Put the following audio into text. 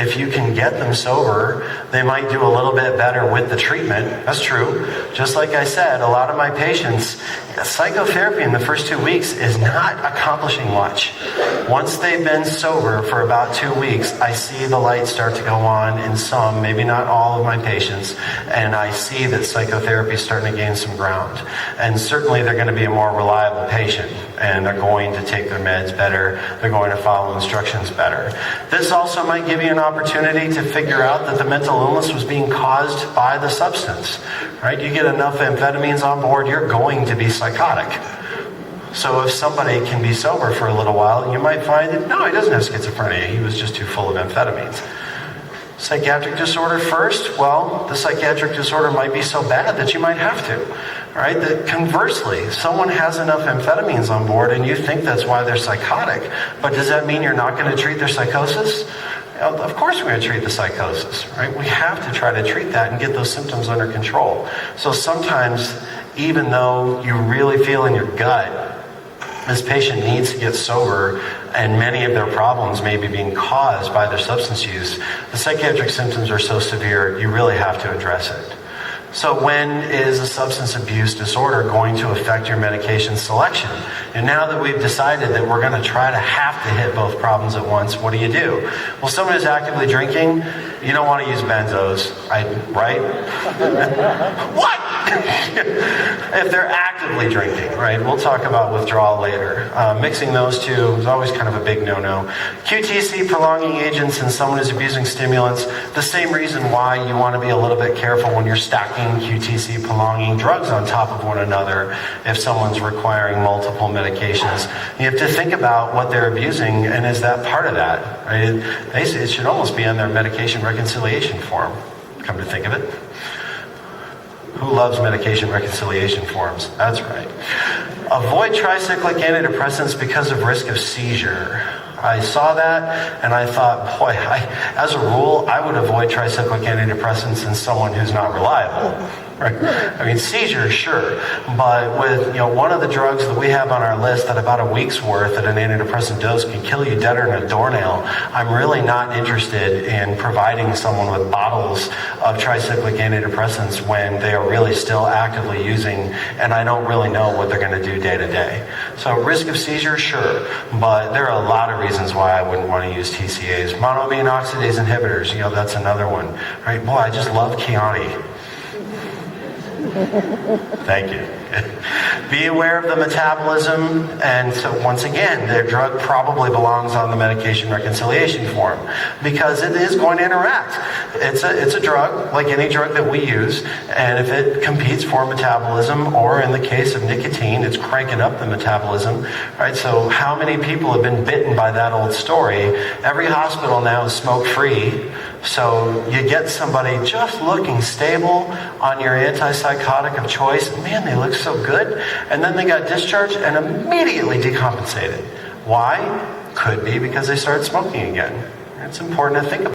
if you can get them sober, they might do a little bit better with the treatment. That's true. Just like I said, a lot of my patients, psychotherapy in the first 2 weeks is not accomplishing much. Once they've been sober for about 2 weeks, I see the light start to go on in some, maybe not all of my patients, and I see that psychotherapy is starting to gain some ground. And certainly they're going to be a more reliable patient, and they're going to take their meds better, they're going to follow instructions better. This also might give you an opportunity to figure out that the mental illness was being caused by the substance, right? You get enough amphetamines on board, you're going to be psychotic. So if somebody can be sober for a little while, you might find that, no, he doesn't have schizophrenia, he was just too full of amphetamines. Psychiatric disorder first, well, the psychiatric disorder might be so bad that you might have to, right? That conversely, someone has enough amphetamines on board and you think that's why they're psychotic, but does that mean you're not going to treat their psychosis? Of course we're going to treat the psychosis, right? We have to try to treat that and get those symptoms under control. So sometimes, even though you really feel in your gut, this patient needs to get sober, and many of their problems may be being caused by their substance use, the psychiatric symptoms are so severe, you really have to address it. So when is a substance abuse disorder going to affect your medication selection? And now that we've decided that we're going to try to have to hit both problems at once, what do? Well, someone who's actively drinking, you don't want to use benzos, right? What? If they're actively drinking, right? We'll talk about withdrawal later. Mixing those two is always kind of a big no-no. QTC prolonging agents in someone who's abusing stimulants, the same reason why you want to be a little bit careful when you're stacking QTC prolonging drugs on top of one another if someone's requiring multiple medications. You have to think about what they're abusing, and is that part of that? Right? It should almost be on their medication reconciliation form, come to think of it. Who loves medication reconciliation forms? That's right. Avoid tricyclic antidepressants because of risk of seizure. I saw that and I thought, boy, as a rule, I would avoid tricyclic antidepressants in someone who's not reliable. Right? I mean, seizures, sure, but with one of the drugs that we have on our list that about a week's worth at an antidepressant dose can kill you deader than a doornail, I'm really not interested in providing someone with bottles of tricyclic antidepressants when they are really still actively using, and I don't really know what they're going to do day to day. So risk of seizure, sure, but there are a lot of reasons why I wouldn't want to use TCAs. Monoamine oxidase inhibitors, that's another one, right? Boy, I just love Chianti. Thank you. Be aware of the metabolism, and so once again, their drug probably belongs on the medication reconciliation form because it is going to interact. It's a drug, like any drug that we use, and if it competes for metabolism, or in the case of nicotine, it's cranking up the metabolism, right? So how many people have been bitten by that old story? Every hospital now is smoke-free, so you get somebody just looking stable on your antipsychotic of choice, man, they look so good, and then they got discharged and immediately decompensated. Why? Could be because they started smoking again. It's important to think about.